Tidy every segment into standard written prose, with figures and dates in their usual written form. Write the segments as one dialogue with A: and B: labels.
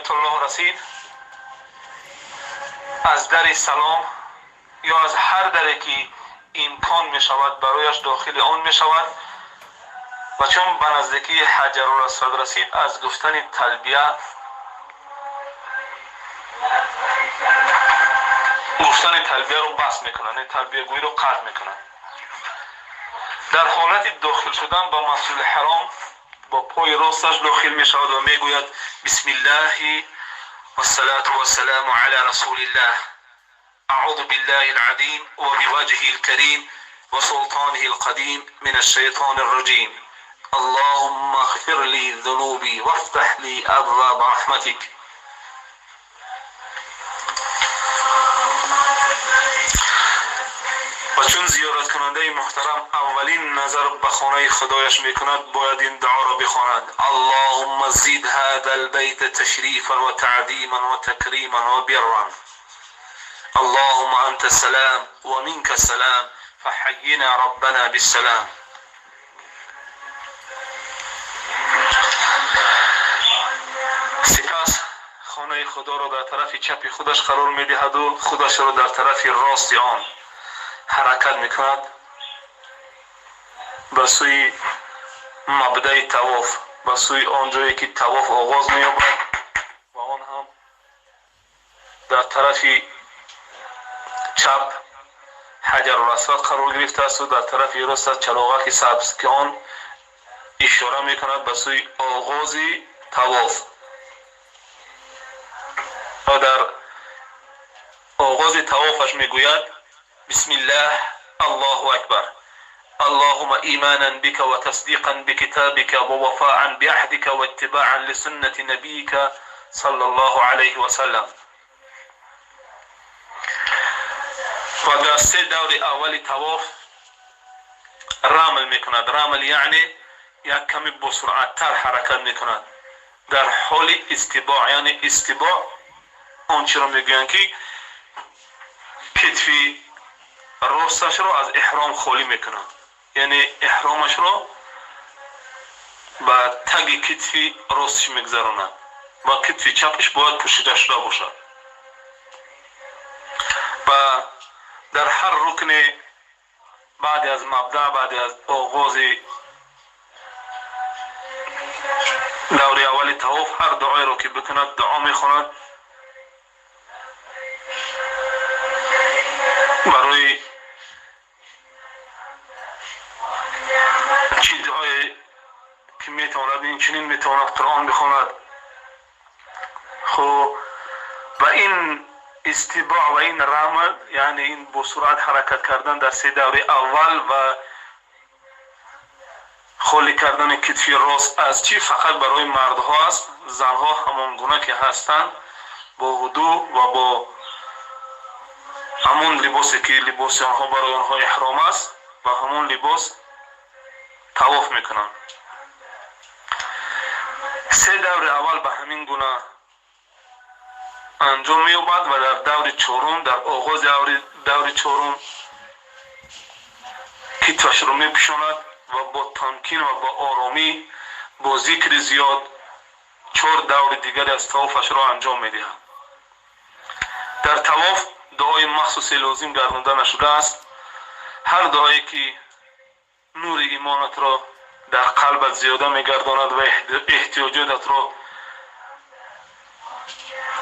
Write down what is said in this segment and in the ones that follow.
A: بیت الله رسید، از در سلام یا از هر دری که امکان می شود برایش داخل آن می شود و چون به نزدیکی حجر الاسود رسید از گفتن تلبیه رو بس میکنن، تلبیه گویی رو قطع میکنن. در حالت داخل شدن به مسجد الحرام با پای راستش داخل می شود و می گوید بسم الله و الصلاة و السلام علی رسول الله، اعوذ بالله العظیم و بوجهه الكریم و سلطانه القدیم من الشیطان الرجیم، اللهم اغفر لي ذنوبي وافتح لي ابواب رحمتك. و چون زیارت کننده محترم اولین نظر به خانه خدایش میکند باید این دعا را بخواند: اللهم زد هذا البيت تشریفا و تعظیما و تکریما و برا، اللهم انت السلام و منك السلام فحینا ربنا بالسلام. سپس خانه خدا را در طرف چپ خودش قرار میدهد و خودش را در طرف راست آن حرکت میکند به سوی مبدأ طواف، به سوی آنجایی که طواف آغاز می‌یابد و آن هم در طرف چپ حجر الاسود قرار گرفته است و در طرف راست چراغک سبز که آن اشاره میکند به سوی آغاز طواف. و در آغاز طوافش میگوید بسم الله الله اکبر، اللهم ایمانا بك و تصدیقا بکتابك و وفاء بعهدك و اتباعا لسنة نبیك صلی الله علیه و سلم. و در سه دور اول طواف رمل میکند. رمل یعنی یک کمی با سرعت تر حرکت میکند در حال استباع، یعنی استباع آنچه را میگویند که کتفی راستش را از احرام خالی میکنه، یعنی احرامش را به تگ کتفی راستش میگذرونه و کتفی چپش باید پوشیده شده باشد. و در هر رکن بعد از مبدأ، بعد از آغاز دور اول طواف هر دعای را که بکند دعا میخواند برای چی دعای که میتواند این چنین میتواند قرآن بخواند. خب و این استباع و این رمل یعنی این با سرعت حرکت کردن در سه دور اول و خالی کردن کتفی راست از چی فقط برای مردها است. زنها همان گونه که هستند با وضو و با همون لباسی که لباس آنها برای آنها احرام است و همون لباس طواف میکنند. سه دور اول به همین گونه انجام می‌یابد و در دور چهارم، در آغاز دور چهارم کتفش را میپوشاند و با تمکین و با آرامی با ذکر زیاد 4 دور دیگر از طوافش را انجام میدهد. در طواف دعای مخصوصی لازم گردانده نشده است. هر دعایی که نور ایمانت را در قلبت زیاده میگرداند و احتیاجات را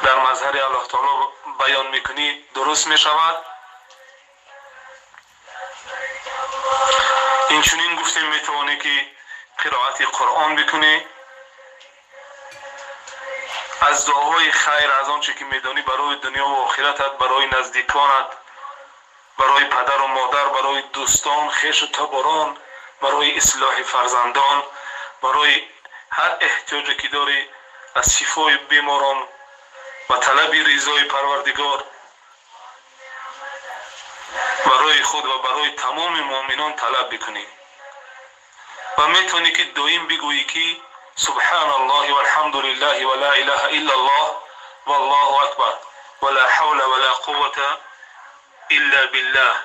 A: در مظهر الله تعالی بیان میکنی درست میشود. این چنین گفتیم میتوانی که قرائت قرآن بکنی، از دعاهای خیر، از آنچه که میدانی برای دنیا و آخرتت، برای نزدیکانت، برای پدر و مادر، برای دوستان، خویش و تباران، برای اصلاح فرزندان، برای هر احتیاجی که داری، از شفای بیماران و طلب رضای پروردگار برای خود و برای تمام مؤمنان طلب بکنی. و میتونی که دائم بگویی که سبحان الله والحمد لله ولا اله الا الله والله اکبر ولا حول ولا قوة الا بالله.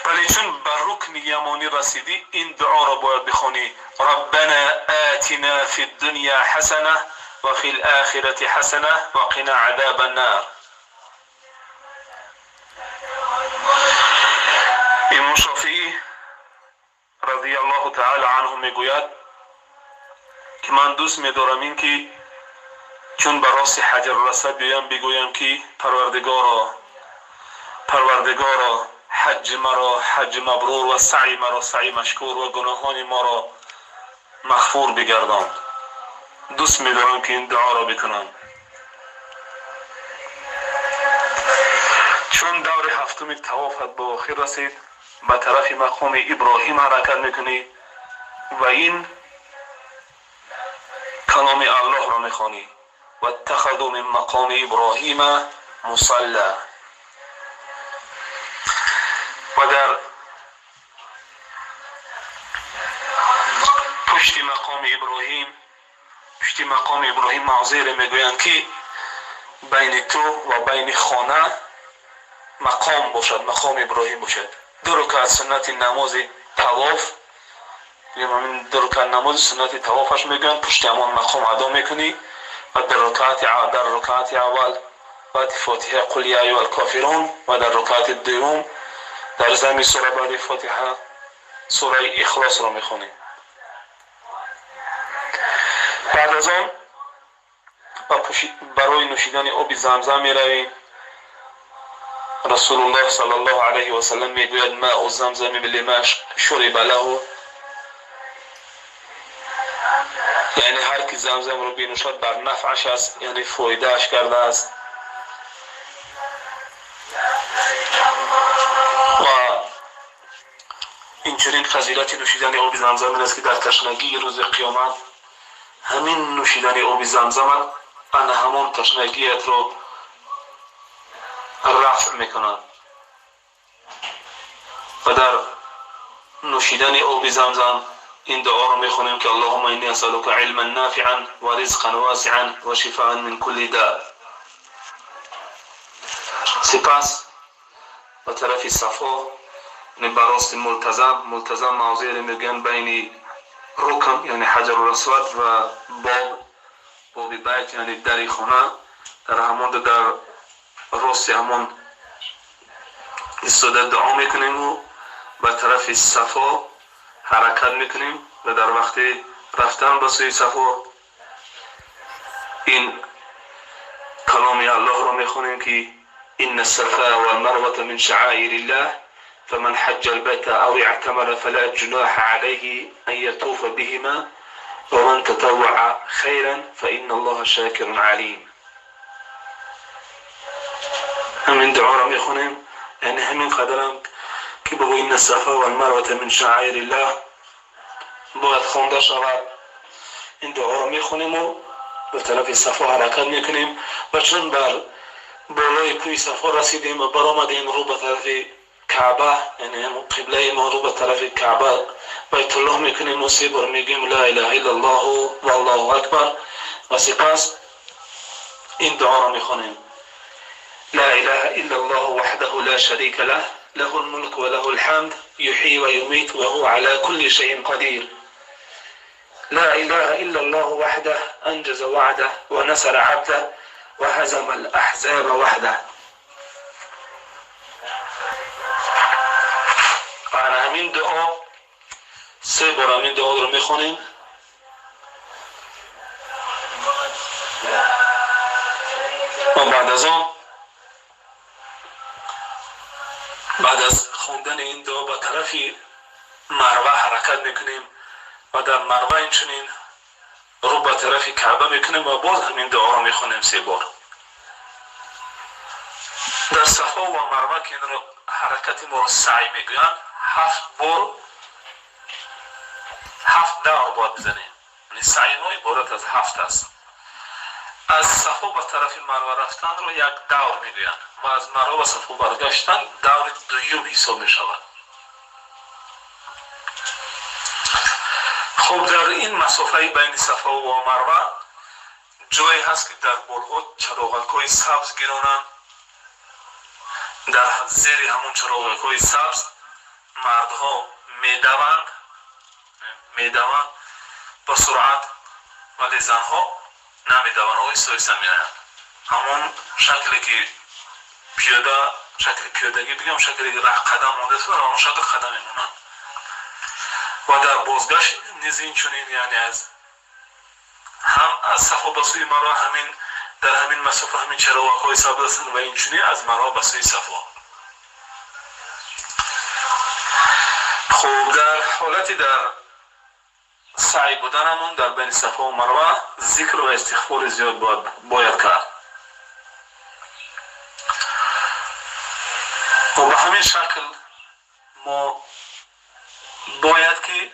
A: ولی چون بر رکن یمانی رسیدی این دعا را باید بخونی: ربنا آتنا فی الدنیا حسنه و فی الاخره حسنه و قنا عذاب النار. امام شافعی رضی الله تعالی عنه میگوید که من دوست می‌دارم این که چون به راست حجر رسد بیایم بگویم که پروردگارا حج مرا حج مبرور و سعی مرا سعی مشکور و گناهان ما را مغفور بگردان. دوست می‌دارم که این دعا را بکنم. چون دور هفتم طوافت به آخر رسید به طرف مقام ابراهیم حرکت میکنی و این کلام الله را میخوانی: و اتخذوا من مقام ابراهیم مصلی. و در پشت مقام ابراهیم معذر میگویند که بین تو و بین خانه مقام باشد، مقام ابراهیم باشد. 2 رکعت سنت نماز طواف، یعنی 2 رکعت نماز سنت طوافش میگن پشت همان مقام ادا میکنی و در رکعت اول بعد فاتحه قل یا ایها الکافرون و در رکعت دوم در ضمن سوره بعد فاتحه سوره اخلاص را میخونی. بعد از آن برای نوشیدن آب زمزم میروی. رسول الله صلی الله علیه و سلم میگوید ماء زمزم لما شرب له، یعنی هر کی زمزم رو بنوشد بر نفعش است، یعنی فایده اش کرده است. و اینچنین فضیلت نوشیدن آب زمزم است که در تشنگی روز قیامت همین نوشیدن آب زمزم ان همون تشنگیت رو رفع میکنند. و در نوشیدن آب زمزم این دعا رو میخونیم که اللهم انی اسالک علما نافعا و رزقا واسعا و شفاء من کل داء. سپس به طرف صفا، یعنی براست ملتزم موضع میگن بین رکن یعنی حجر الاسود و باب بیت یعنی در خانه، در همون در راست همون ایستاده دعا میکنیم و به طرف صفا حرکت میکنیم و در وقت رفتن به سوی صفا این کلام الله را میخونیم که ان الصفا والمروه من شعائر الله فمن حج البيت او اعتمر فلا جناح عليه ان يطوف بهما ومن تطوع خيرا فان الله شاكر عليم. همین دعا را میخونیم، یعنی همین قدرم که بگو این الصفا والمروه من شعائر الله باید خوانده شود. این دعا را میخونیم و به طرف صفا حرکت میکنیم و چون بر بالای کوی صفا رسیدیم و برآمدیم رو به طرف کعبه، یعنی قبله ما رو به طرف کعبه بیت الله میکنیم و 3 بار میگیم لا اله الا الله و الله اکبر و سپس این دعا را میخونیم: لا اله الا الله وحده لا شريك له له الملك وله الحمد يحيي ويميت وهو على كل شيء قدير. لا اله الا الله وحده انجز وعده ونصر عبده وهزم الاحزاب وحده. و همین دعا 3 بار همین دعا رو میخونیم. و بعد از خوندن این دعا به طرف مروه حرکت میکنیم و در مروه اینچنین رو به طرف کعبه میکنیم و باز همین دعا رو میخونیم 3 بار. در صفا و مروه که این رو حرکت ما رو سعی میگویند 7 بار 7 دور باید بزنیم، یعنی سعی ما عبارت از 7 است. از صفا به طرف مروه رفتن رو 1 دور میگویند و از مروه به صفا برگشتن دور دوم حساب میشود. خب در این مسافه بین صفا و مروه جایی هست که در بالها چراغک‌های سبز گیرانند. در زیر همون چراغک‌های سبز مردها میدوند با سرعت، ولی زنها نمیدوند، آهسته آهسته میآیند. همون شکلی که شکل پیادگی بگم، شکلی که راه قدم مانده است، همون شکل قدم میمونند. و در بازگشت نیز این چنین، یعنی هم از صفا به سوی مرا همین در همین مسافه همین چراغ‌های سبز هستند و این چنین از مرا به سوی صفا. خب در حالتی در سعی بودنمون در بین صفا و مروه ذکر و استغفار زیاد باید کرد. و به همین شکل ما باید که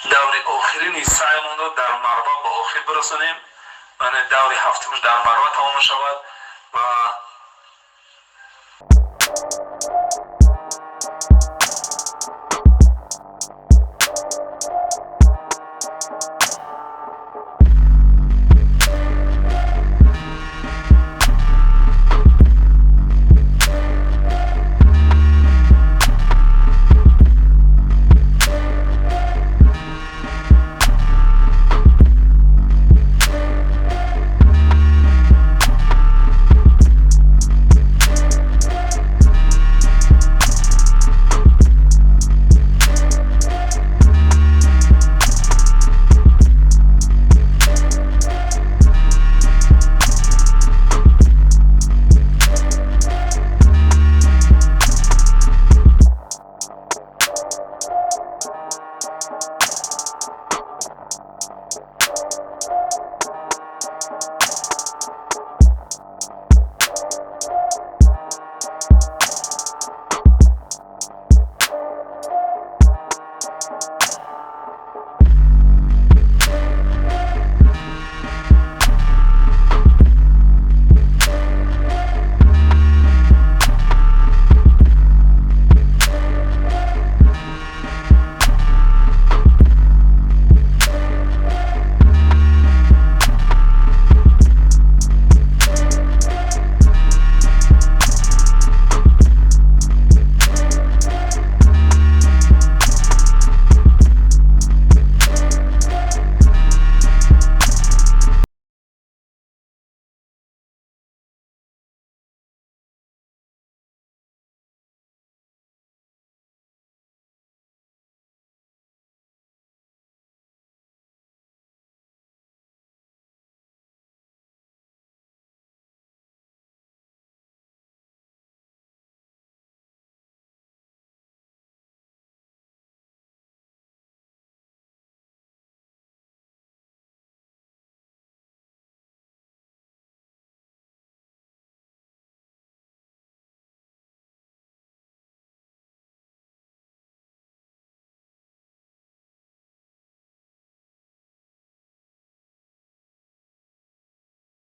A: دور آخرین سعیمون را در مروه به آخر برسانیم، یعنی دور هفتمش در مروه تمام شود و